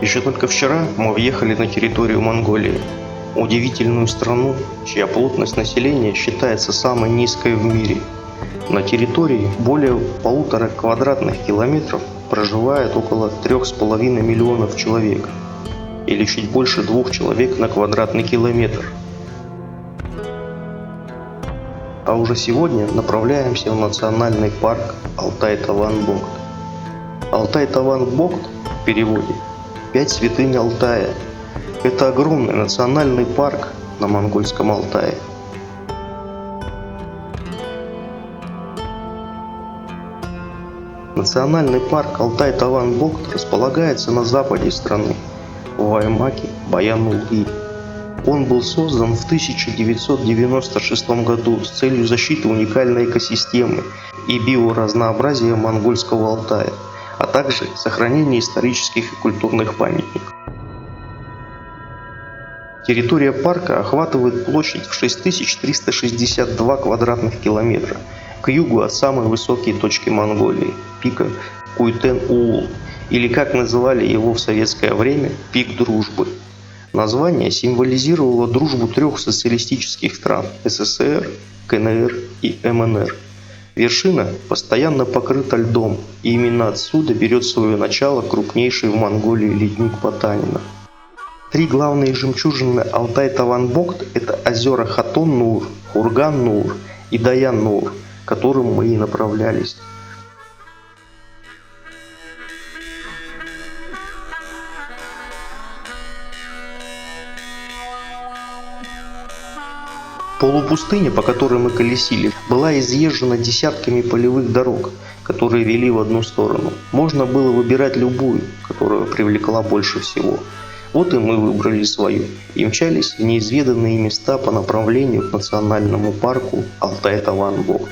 Еще только вчера мы въехали на территорию Монголии, удивительную страну, чья плотность населения считается самой низкой в мире. На территории более 1,5 квадратных километров проживает около 3,5 миллионов человек, или чуть больше 2 человек на квадратный километр. А уже сегодня направляемся в национальный парк Алтай-Таван-Богд. Алтай-Таван-Богд в переводе «Пять святынь Алтая». Это огромный национальный парк на монгольском Алтае. Национальный парк Алтай-Таван-Богд располагается на западе страны, в Ваймаке, Баян-Улги. Он был создан в 1996 году с целью защиты уникальной экосистемы и биоразнообразия монгольского Алтая, а также сохранения исторических и культурных памятников. Территория парка охватывает площадь в 6362 квадратных километра к югу от самой высокой точки Монголии – пика Куйтен-Уул, или, как называли его в советское время, «Пик дружбы». Название символизировало дружбу 3 социалистических стран – СССР, КНР и МНР. Вершина постоянно покрыта льдом, и именно отсюда берет свое начало крупнейший в Монголии ледник Потанина. 3 главные жемчужины Алтай-Таван-Богд – это озера Хатон-Нуур, Хурган-Нуур и Даян-Нуур, к которым мы и направлялись. Полупустыня, по которой мы колесили, была изъезжена десятками полевых дорог, которые вели в одну сторону. Можно было выбирать любую, которая привлекла больше всего. Вот и мы выбрали свою и мчались в неизведанные места по направлению к национальному парку Алтай-Таван-Богд.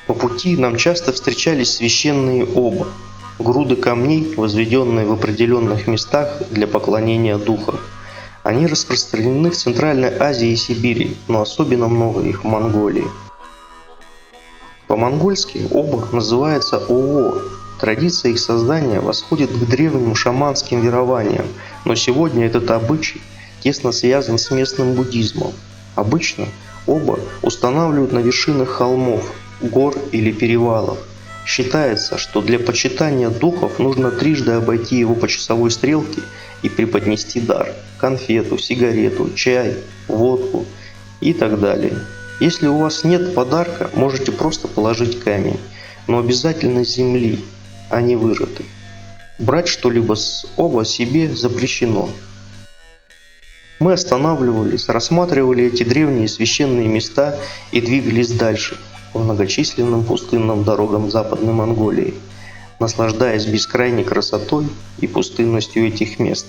По пути нам часто встречались священные оба – груды камней, возведенные в определенных местах для поклонения духам. Они распространены в Центральной Азии и Сибири, но особенно много их в Монголии. По-монгольски оба называются ОО. Традиция их создания восходит к древним шаманским верованиям, но сегодня этот обычай тесно связан с местным буддизмом. Обычно оба устанавливают на вершинах холмов, гор или перевалов. Считается, что для почитания духов нужно трижды обойти его по часовой стрелке и преподнести дар – конфету, сигарету, чай, водку и так далее. Если у вас нет подарка, можете просто положить камень, но обязательно с земли, а не вырытый. Брать что-либо с оба себе запрещено. Мы останавливались, рассматривали эти древние священные места и двигались дальше по многочисленным пустынным дорогам Западной Монголии, наслаждаясь бескрайней красотой и пустынностью этих мест.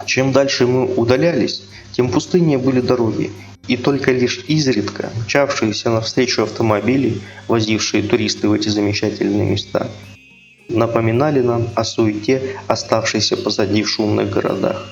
Чем дальше мы удалялись, тем пустыннее были дороги, и только лишь изредка мчавшиеся навстречу автомобили, возившие туристы в эти замечательные места, напоминали нам о суете, оставшейся позади в шумных городах.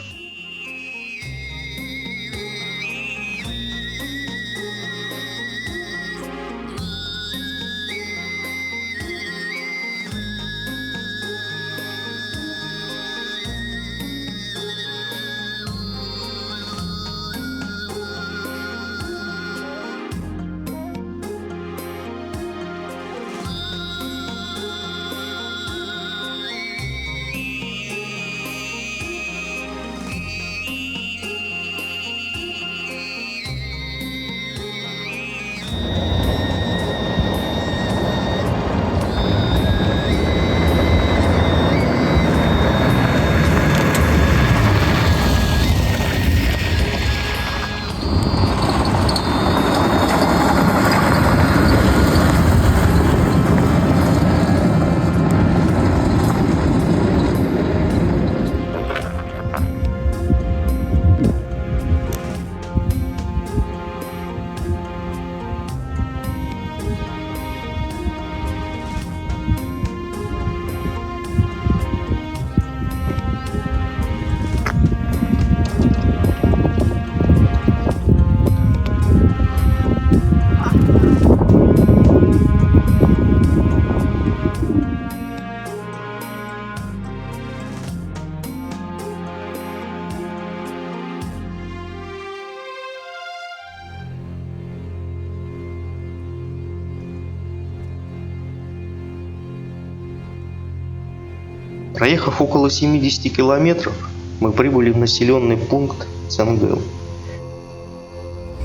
Проехав около 70 километров, мы прибыли в населенный пункт Ценгел.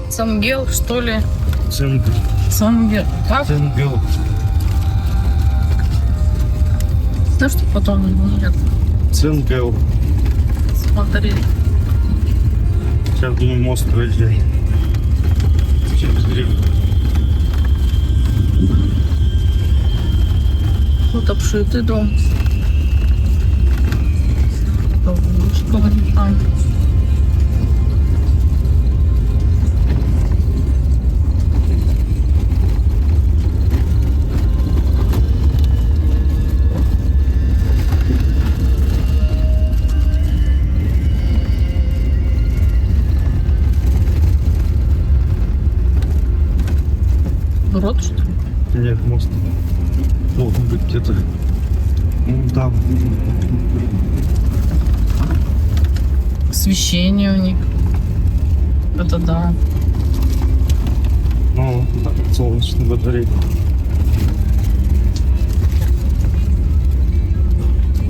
Цангел, что ли? Ценгел. Цангел. Как? Ценгел. Знаешь, что потом нет? Ценгел. Смотри. Сейчас будем мост проезжать. Через реку. Вот обшитый дом. Что там? Рот, что ли? Нет, мост должен быть где-то там. Освещение у них. Это да. Ну, так, солнечный батарей.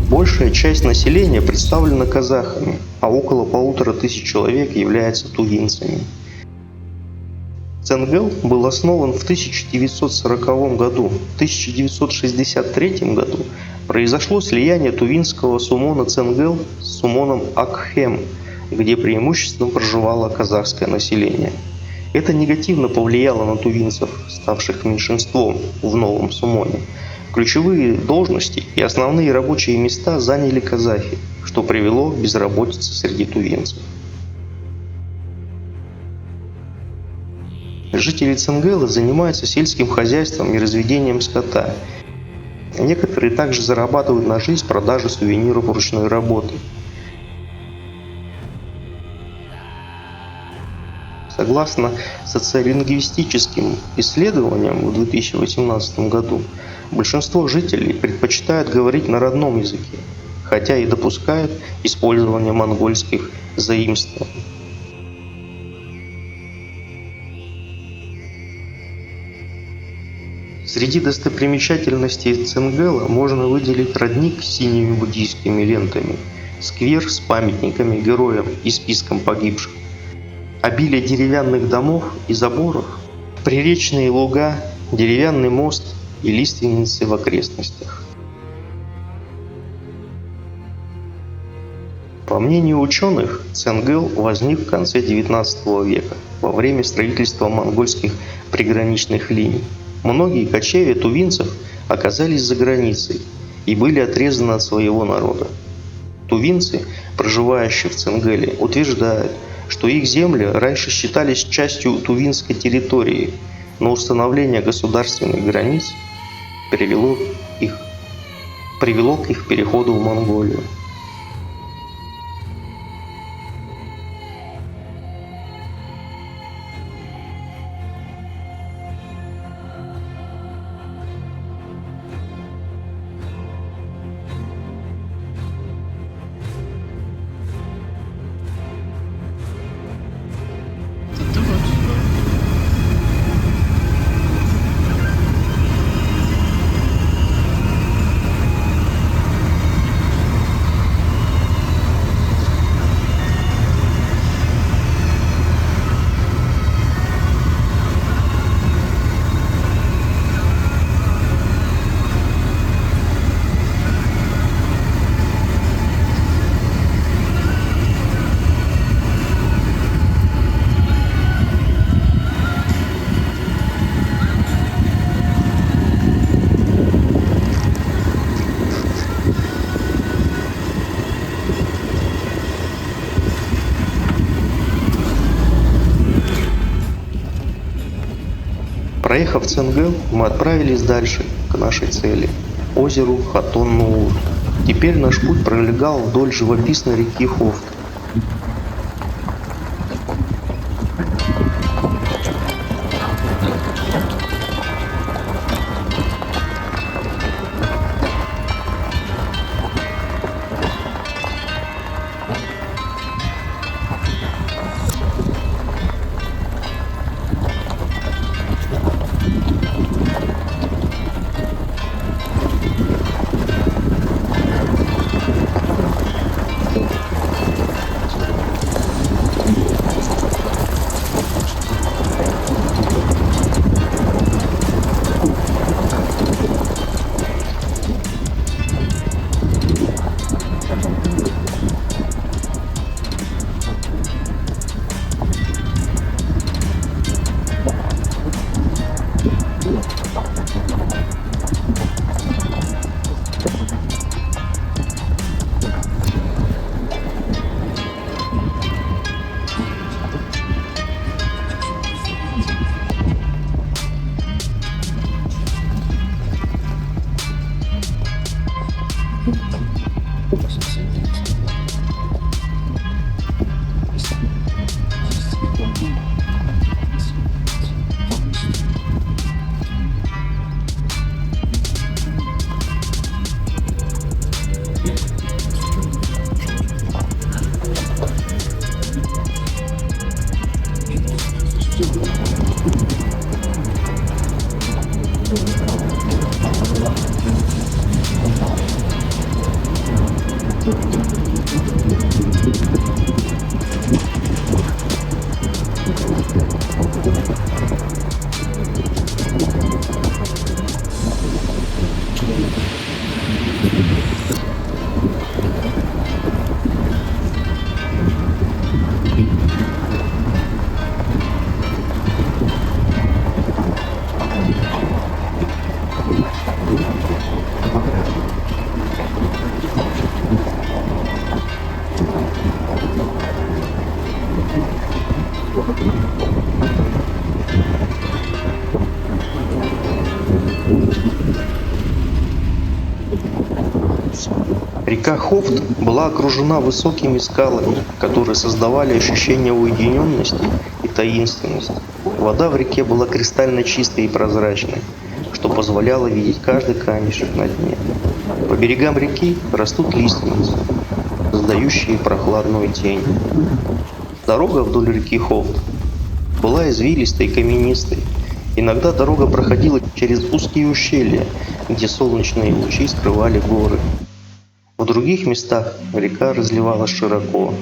Большая часть населения представлена казахами, а около 1500 человек являются тувинцами. Ценгел был основан в 1940 году. В 1963 году произошло слияние тувинского сумона Ценгел с сумоном Акхем, где преимущественно проживало казахское население. Это негативно повлияло на тувинцев, ставших меньшинством в новом сумоне. Ключевые должности и основные рабочие места заняли казахи, что привело к безработице среди тувинцев. Жители Ценгела занимаются сельским хозяйством и разведением скота. Некоторые также зарабатывают на жизнь продажей сувениров ручной работы. Согласно социолингвистическим исследованиям в 2018 году, большинство жителей предпочитают говорить на родном языке, хотя и допускают использование монгольских заимствований. Среди достопримечательностей Ценгела можно выделить родник с синими буддийскими лентами, сквер с памятниками героям и списком погибших, обилие деревянных домов и заборов, приречные луга, деревянный мост и лиственницы в окрестностях. По мнению ученых, Ценгел возник в конце XIX века во время строительства монгольских приграничных линий. Многие кочевья тувинцев оказались за границей и были отрезаны от своего народа. Тувинцы, проживающие в Ценгеле, утверждают, что их земли раньше считались частью тувинской территории, но установление государственных границ привело к их переходу в Монголию. Это вот. Проехав Ценгел, мы отправились дальше, к нашей цели – озеру Хатон-Нуур. Теперь наш путь пролегал вдоль живописной реки Хофт. Река Хофт была окружена высокими скалами, которые создавали ощущение уединенности и таинственности. Вода в реке была кристально чистой и прозрачной, что позволяло видеть каждый камешек на дне. По берегам реки растут лиственницы, создающие прохладную тень. Дорога вдоль реки Хофт была извилистой и каменистой. Иногда дорога проходила через узкие ущелья, где солнечные лучи скрывали горы. В других местах река разливалась широко.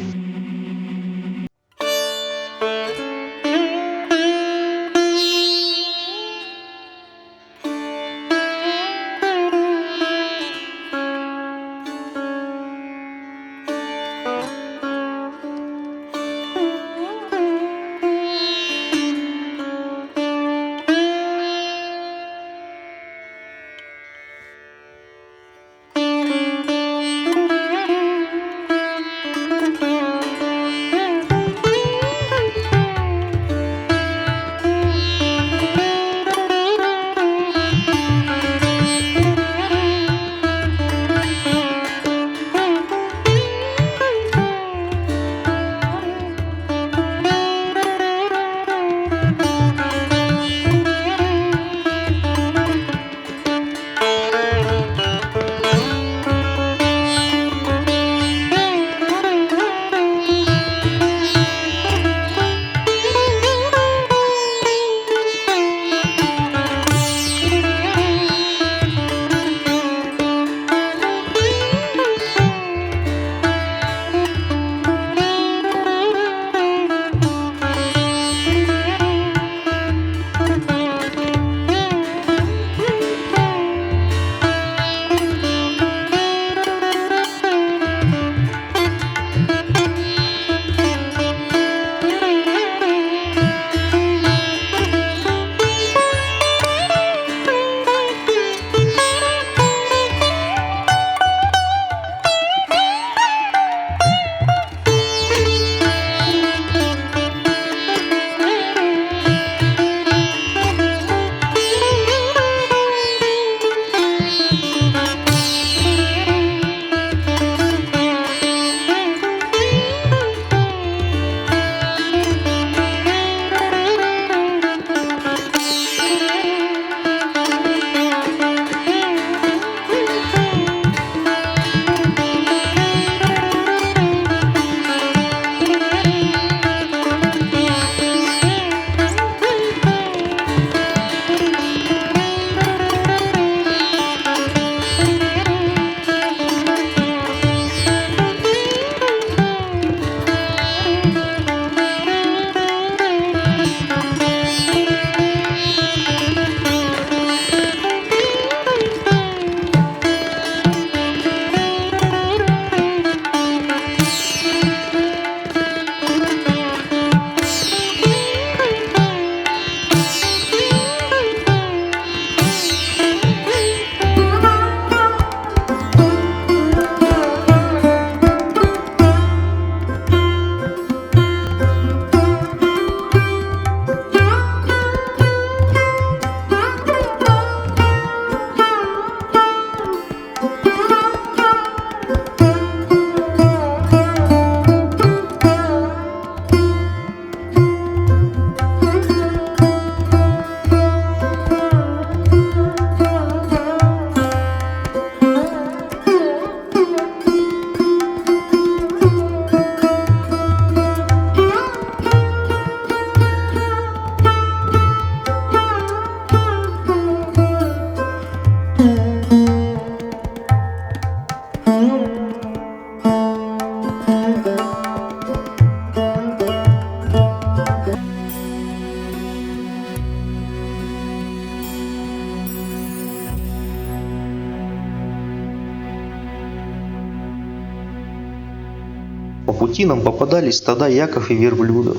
пути нам попадались стада яков и верблюдов.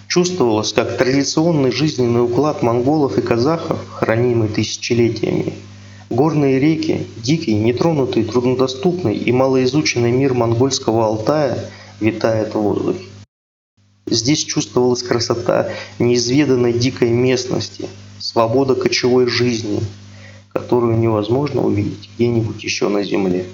Чувствовалось, как традиционный жизненный уклад монголов и казахов, хранимый тысячелетиями, горные реки, дикий, нетронутый, труднодоступный и малоизученный мир монгольского Алтая витает в воздухе. Здесь чувствовалась красота неизведанной дикой местности, свобода кочевой жизни, которую невозможно увидеть где-нибудь еще на земле.